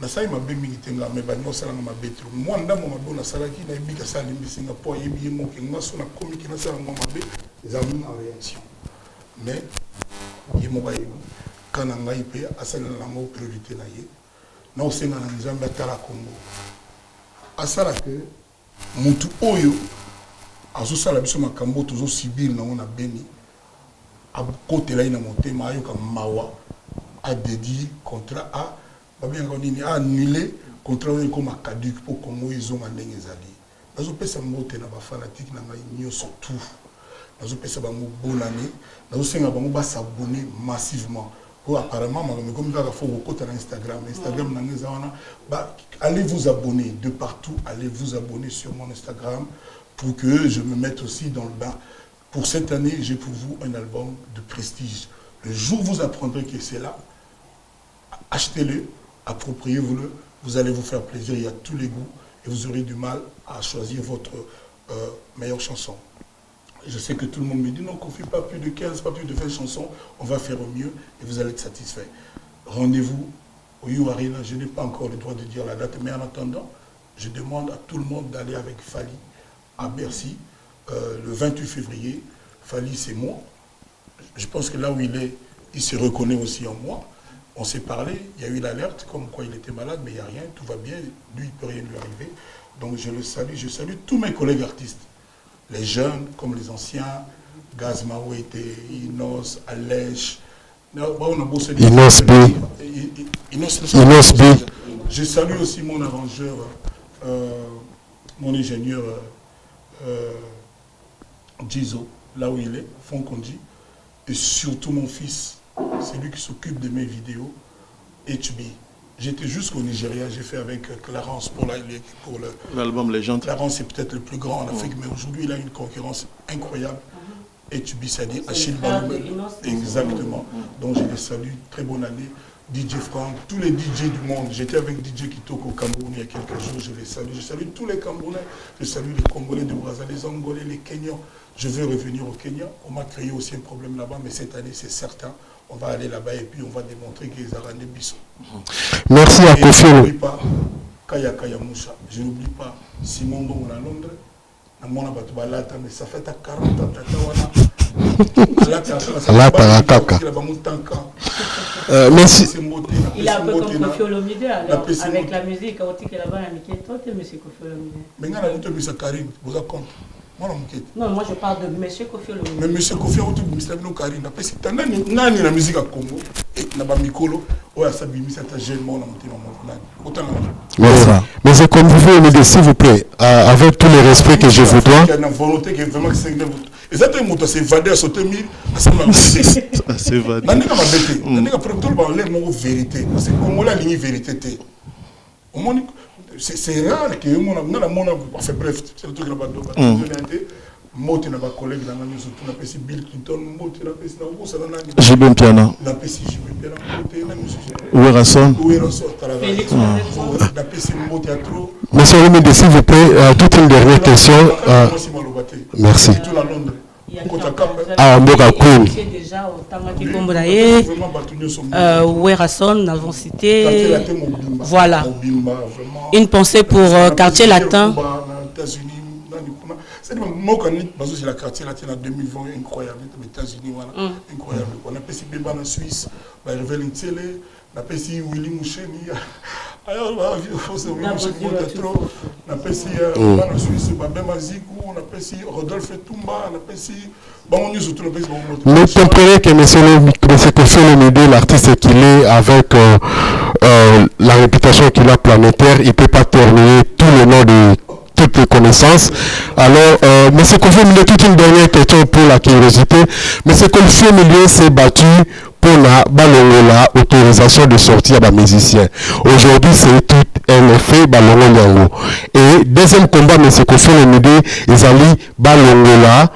na sai mabe mingi tenga me ba no sala na mabe trop moi ndamo mabe na sala ki na bika sala mbi Singapour yebi mo ki ngaso na komi ki na sala mo mabe zamu en réaction mais yemo ba yebi kana ngai pe asala na mo priorité na ye na osenga na nzambe atala Congo asala que mutu oyo azo sala biso makambo tozo sibir na ona beni akotela ina motema ayo ka mawa a dédié contrat à annulé contrat comme à caduc pour Congo ils ont un ezali nazo pesa mbote na ba fanatique na ngai nyoso tout nazo pesa bango bonne année nazo senga bango ba s'abonner massivement ou apparemment comme ça faut côté Instagram na ngeza wana ba allez vous abonner de partout, allez vous abonner sur mon Instagram pour que je me mette aussi dans le bain. Pour cette année, j'ai pour vous un album de prestige. Le jour où vous apprendrez que c'est là, achetez-le, appropriez-vous-le, vous allez vous faire plaisir, il y a tous les goûts et vous aurez du mal à choisir votre meilleure chanson. Je sais que tout le monde me dit non, qu'on ne fait pas plus de 15, pas plus de 20 chansons, on va faire au mieux et vous allez être satisfait. Rendez-vous au You Arena, je n'ai pas encore le droit de dire la date, mais en attendant, je demande à tout le monde d'aller avec Fally à Bercy le 28 février. Fally, c'est moi. Je pense que là où il est, il se reconnaît aussi en moi. On s'est parlé, il y a eu l'alerte, comme quoi il était malade, mais il n'y a rien, tout va bien, lui, il ne peut rien lui arriver. Donc je le salue, je salue tous mes collègues artistes, les jeunes comme les anciens, Gaz Mawete, Inos, Alèche, Inos B. Je salue aussi mon arrangeur, mon ingénieur Gizo, là où il est, Fonkondi, et surtout mon fils, c'est lui qui s'occupe de mes vidéos, HB. J'étais jusqu'au Nigeria, j'ai fait avec Clarence pour l'album Légende. Clarence est peut-être le plus grand en Afrique, mais aujourd'hui il a une concurrence incroyable. HB, c'est-à-dire Achille Baloubel. Exactement. Donc je les salue, très bonne année. DJ Frank, tous les DJ du monde. J'étais avec DJ Kitoko au Cameroun il y a quelques jours, je les salue. Je salue tous les Camerounais, je salue les Congolais de Brazzaville, les Angolais, les Kenyans. Je veux revenir au Kenya. On m'a créé aussi un problème là-bas, mais cette année, c'est certain. On va aller là-bas et puis on va démontrer qu'ils ont rendu Bissot. Merci à Koffi. Je n'oublie pas Kaya Kaya Moussa. Je n'oublie pas Simon Bongo à Londres. Mais ça fait 40 ans. Merci. Il est un peu comme Kofi Olomide, alors, avec la musique, quand il est là-bas, il est toi, M. Kofi Olomide. Mais il y a un Karine, vous avez compte. Non, moi je parle de M. Kofi Olomide. Mais M. Kofi Olomide, Karine, il y a la musique à Congo, et il y a Mikolo, ou à Sabimi, c'est un jeune monde, mais c'est comme vous voulez, s'il vous plaît, avec tous les respects que je vous dois. Il y a une volonté qui est vraiment et ça, c'est évadé à sauter mille, c'est évadé. Vérité. Parce que comme on a ligne vérité, c'est rare que on a fait bref, c'est le truc là-bas. Moi, tu n'as pas collègue dans la maison, tu n'as pas Bill Clinton, moi, tu n'as pas Jibem Piana. Tu n'as pas Jibem Piana. Ouerasson. Félix Monsieur Olomide, s'il vous plaît, toute une dernière question. Merci. Ah, Mboka Queen. Déjà, au Tamaki Kombodaye, Ouerasson, nous avons cité. Voilà. Une pensée pour Quartier Latin. C'est moi quand la quartier latin en 2020 incroyable aux États-Unis voilà incroyable on a passé Beba en Suisse on a révélé une télé on a passé Willy Moucheni alors on a passé en Suisse Babema Zikou on a passé Rodolphe Toumba on a passé bon nous surtout on a passé mais comprenez que monsieur Kofi Olomide l'artiste qu'il est avec la réputation qu'il a planétaire il peut pas terminer tout le nom de toutes les connaissances. Alors, M. Kofi Olomide, toute une dernière question pour la curiosité. M. Kofi Olomide s'est battu pour la balongola autorisation de sortie à la musicien. Aujourd'hui, c'est tout un effet balongola. Et deuxième combat, M. Kofi Olomide, ils allaient balongola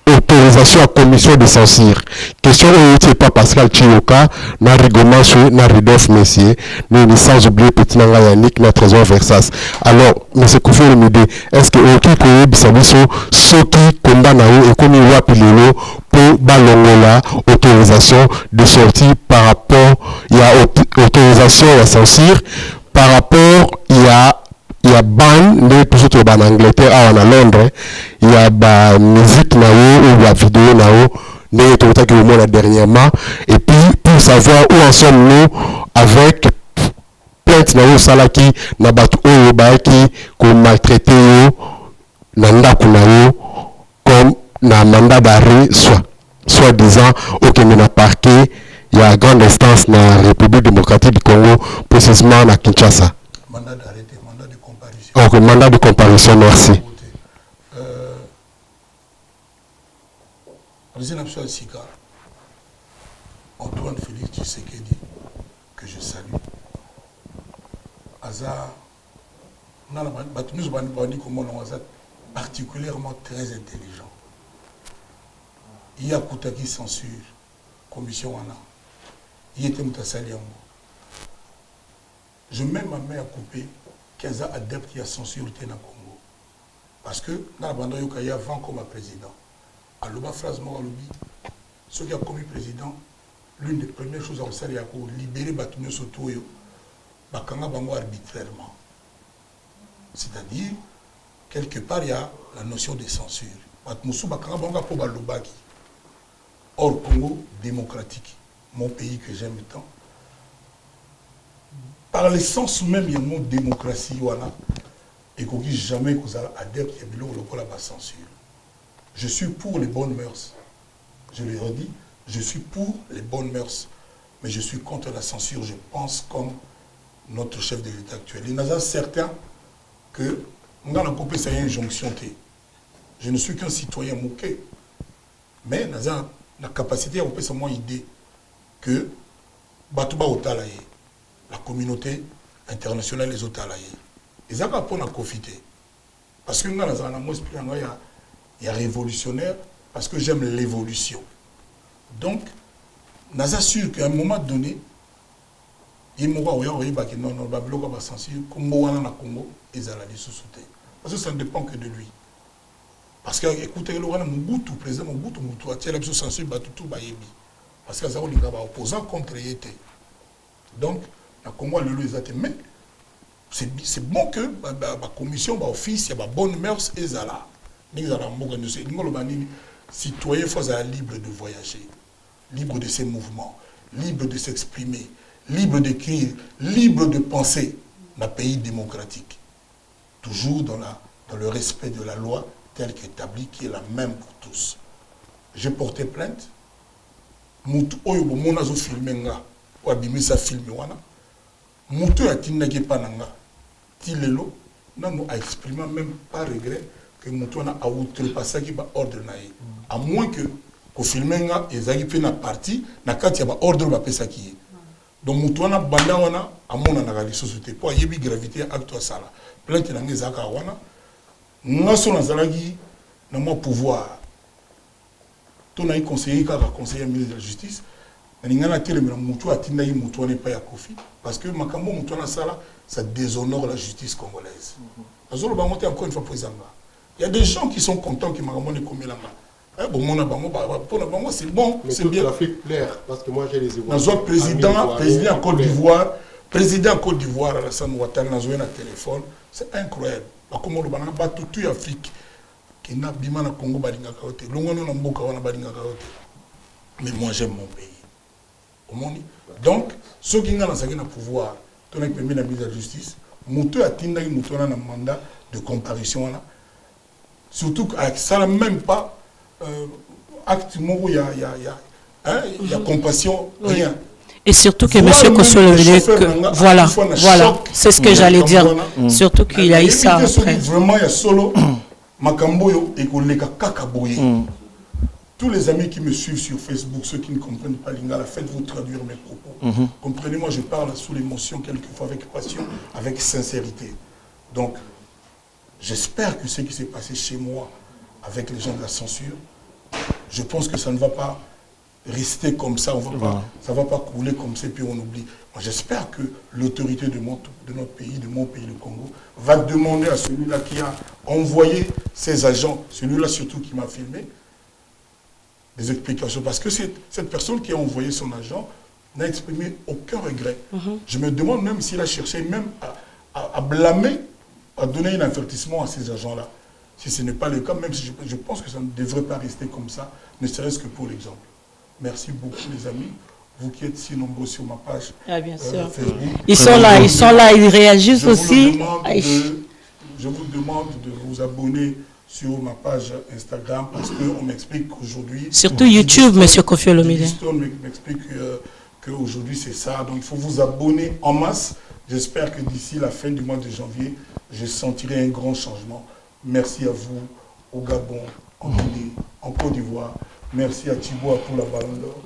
autorisation à commission de censure. Question où il pas Pascal Chioka, na Rigomanche, na Ridolphe Messier, ni sans oublier Petit Nanga Yannick, na Trésor Versas. Alors, M. Kofi Olomide, est-ce que aucun pays bisabiso, ceux qui condamnent et comme il voit pilolo pour balongola autorisation de sortie par rapport, il y a autorisation à censure, par rapport, il y a ban de tout ce en Angleterre à Londres il y a ba musique nao ou la vidéo nao de tout ça que le monde dernièrement et puis pour savoir où en sommes-nous avec plainte nao salaki na batu oyo ba qui ko maltraité yo na ndako nao comme na mandat d'arrêt soit disant aucun na parquet il y a grande instance na République démocratique du Congo précisément na Kinshasa. Mandat d'arrêt, mandat de comparution. Ok, mandat de comparution, merci. Antoine Félix Tshisekedi, que je salue. Hazard, particulièrement très intelligent. Il y a Koutaki censure, commission Wana. Il était Moutasaliango. Je mets ma main à couper qu'ils a adepte qui a censuré le Congo. Parce que dans la bande il y a 20 comme président. À l'oba phrase Moralobi, ceux qui ont commis président, l'une des premières choses à faire, c'est pour libérer Batunyo Sotoyo, Bakanga Bango arbitrairement. C'est-à-dire, quelque part, il y a la notion de censure. Batmoussou Bakanga Bango pour Balobaki. Or, Congo démocratique, mon pays que j'aime tant. Par l'essence même, il y a un mot démocratie, voilà, et qu'on ne dit jamais qu'on a adepte, il y a la censure. Je suis pour les bonnes mœurs. Je le redis, je suis pour les bonnes mœurs, mais je suis contre la censure, je pense comme notre chef de l'État actuel. Il y en a certains que, on a coupé ça, il y a une injonction. Je ne suis qu'un citoyen moqué, mais on a la capacité à couper ça, moi, idée que Batouba Otalaye, la communauté internationale les autres alaïs. Ils n'ont pas pour profiter. Parce que nous, il y a révolutionnaire, parce que j'aime l'évolution. Donc, nous assurons qu'à un moment donné, il y a un censure, comme au Congo, ils allaient sous-souter. Parce que ça ne dépend que de lui. Parce que, écoutez, le Mobutu, président Mobutu, il y a une censure, parce qu'il y a un opposant contre lui. Donc, mais c'est bon que la commission, l'office, il y a bonne mœurs et ça là. Les citoyens sont libres de voyager. libre de ses mouvements, libre de s'exprimer, libre d'écrire, libre de penser, dans un pays démocratique. Toujours dans le respect de la loi telle qu'établie, qui est la même pour tous. J'ai porté plainte. Mutu oyo bomona zo filmer nga ou abimisa film wana. Mutu atindaki pananga. Ti lelo nano a exprimé même pas regret que mutu wana a outrepassé ba ordre na ye. À moins que ko filmer nga ezaki pe na parti na kati ya ba ordre ba pesaki ye. Donc mutu wana banda wana amona na lisusu te po yebi gravité acte sala. Plainte na nga ezaka wana. Ngaso na zalaki na mo pouvoir. Ton a conseiller car conseiller ministre de la justice n'ingana telemela mutu atinda yi mutu n'est pas ya Kofi parce que makambo mutu na sala ça déshonore la justice congolaise. Azolo ba monter encore une fois président. Il y a des gens qui sont contents que makambo ne komelanga. Bon mon bango pour la bango c'est bon, c'est bien. L'Afrique claire parce que moi j'ai les évoqués. Nazo président en Côte d'Ivoire Alassane Ouattara nazo na téléphone, c'est incroyable. Ba komo lo bananga ba tout Afrique. Qui n'a bima na Congo balinga kaote longono na mboka wana balinga kaote mais moi j'aime mon pays au monde donc ceux qui ngana saki na pouvoir ton avec premier ministre de la justice muto atinda ki muto na mandat de comparution wana surtout avec ça même pas acte moko ya compassion rien. Et surtout que M. Kosso voilà, c'est ce que j'allais dire. Surtout qu'il a eu ça après. Vraiment, il y a solo. Makamboyo et Koleka Kakaboye. Tous les amis qui me suivent sur Facebook, ceux qui ne comprennent pas Lingala, faites-vous traduire mes propos. Comprenez-moi, je parle sous l'émotion, quelquefois avec passion, avec sincérité. Donc, j'espère que ce qui s'est passé chez moi avec les gens de la censure, je pense que ça ne va pas rester comme ça, ça ne va pas couler comme ça, puis on oublie. J'espère que l'autorité de notre pays, de mon pays, le Congo, va demander à celui-là qui a envoyé ses agents, celui-là surtout qui m'a filmé, des explications. Parce que cette personne qui a envoyé son agent n'a exprimé aucun regret. Je me demande même s'il a cherché même à blâmer, à donner un avertissement à ces agents-là. Si ce n'est pas le cas, même si je pense que ça ne devrait pas rester comme ça, ne serait-ce que pour l'exemple. Merci beaucoup les amis. Vous qui êtes si nombreux sur ma page bien sûr. Facebook. Ils sont là, ils réagissent aussi. Je vous demande de vous abonner sur ma page Instagram parce qu'on m'explique qu'aujourd'hui... Surtout YouTube, M. Kofi Olomide. On m'explique qu'aujourd'hui c'est ça. Donc il faut vous abonner en masse. J'espère que d'ici la fin du mois de janvier, je sentirai un grand changement. Merci à vous, au Gabon, en Guinée, en Côte d'Ivoire. Merci à Thibaut pour la Ballon d'Or.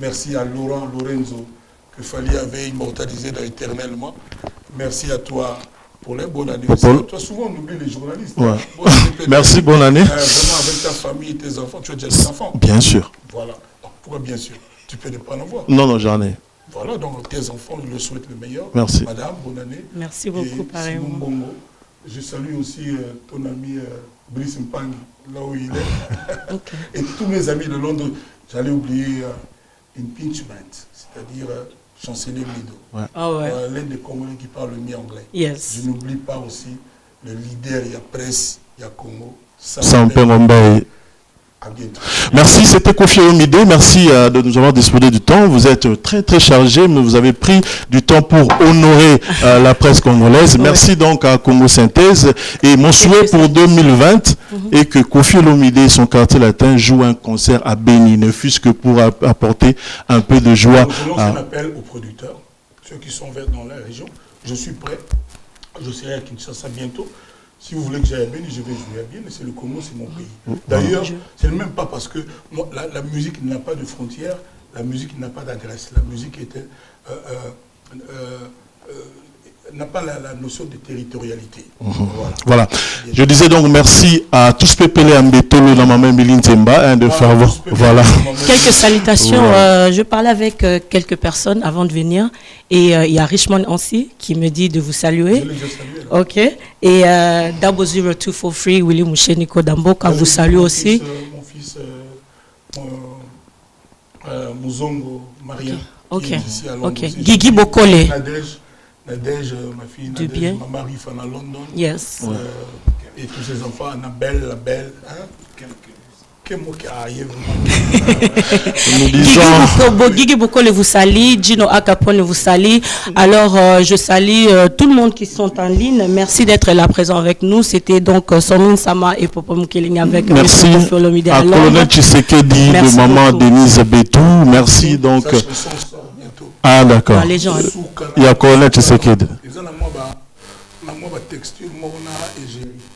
Merci à Laurent Lorenzo, que Fali avait immortalisé éternellement. Merci à toi pour les bonnes années. Toi, souvent, on oublie les journalistes. Ouais. Merci, bonne année. Vraiment, avec ta famille et tes enfants, tu as déjà des enfants. Bien sûr. Voilà. Donc, pourquoi bien sûr? Tu peux ne pas en avoir. Non, j'en ai. Voilà, donc tes enfants, je leur souhaite le meilleur. Merci. Madame, bonne année. Merci beaucoup, pareillement. Bongo. Je salue aussi ton ami Brice Mpang, là où il est. Okay. Et tous mes amis de Londres. J'allais oublier impeachment, c'est-à-dire chancelier Mido. Ouais. L'un des Congolais qui parle le mieux anglais. Yes. Je n'oublie pas aussi le leader, il y a presse, il y a Congo. Sampé. Merci, c'était Kofi Olomide. Merci de nous avoir disposé du temps. Vous êtes très très chargé, mais vous avez pris du temps pour honorer la presse congolaise. Merci donc à Congo Synthèse. Et mon souhait pour 2020 est que Kofi Olomide et son quartier latin jouent un concert à Béni, ne fût-ce que pour apporter un peu de joie. Nous faisons un appel aux producteurs, ceux qui sont dans la région. Je suis prêt. Je serai à Kinshasa bientôt. Si vous voulez que j'aille à Béni, je vais jouer à Béni, mais c'est le Congo, c'est mon pays. D'ailleurs, ce n'est même pas parce que moi, la musique n'a pas de frontières, la musique n'a pas d'adresse. La musique n'a pas la notion de territorialité. Voilà. Je disais donc merci à tous Pépélé Ambetolo dans ma main Méline Temba de faire voilà. Quelques salutations. Je parlais avec quelques personnes avant de venir et il y a Richmond aussi qui me dit de vous saluer. Je l'ai déjà salué. Ok. Et 00243 Willy Moucheniko Damboka vous salue aussi. Mon fils Mouzongo Maria. Ok. Qui est ici à Londres. Ok. Guigui Bokole. Nadège, ma fille Nadège, ma mari fan à London. Yes. Et tous ses enfants, Annabelle, la belle. Hein? Nous disons... Guigui Bokole vous salue, Gino Akapone vous salue. Alors, je salue tout le monde qui sont en ligne. Merci d'être là présent avec nous. C'était donc Somin Sama et Popo Mukeling avec merci à Colonel Tshisekedi de maman Denise Betou. Merci donc. Ah d'accord. Il y a Colonel Tshisekedi.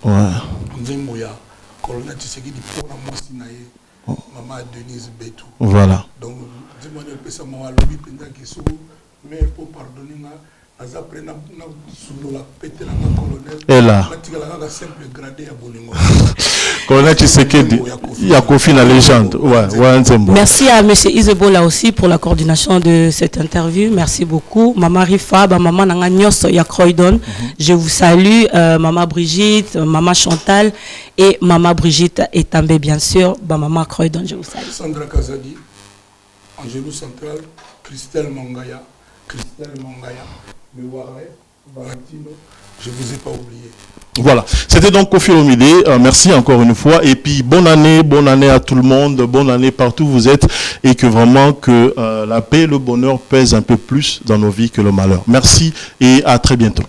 Ouais. Maman Denise Betou. Voilà. Donc, et là. Colonel Tshisekedi, il y a Kofi la légende. Ouais, merci à M. Isebola aussi pour la coordination de cette interview. Merci beaucoup. Maman Rifa, Maman Nanganyos Yakroydon. Je vous salue. Maman Brigitte, Maman Chantal et Maman Brigitte Etambé, bien sûr. Maman Croydon, je vous salue. Sandra Kazadi, Angelou Central, Christelle Mangaya, Meware, Valentino, je ne vous ai pas oublié. Voilà, c'était donc Kofi Olomide, merci encore une fois, et puis bonne année à tout le monde, bonne année partout où vous êtes, et que vraiment que la paix et le bonheur pèsent un peu plus dans nos vies que le malheur. Merci et à très bientôt.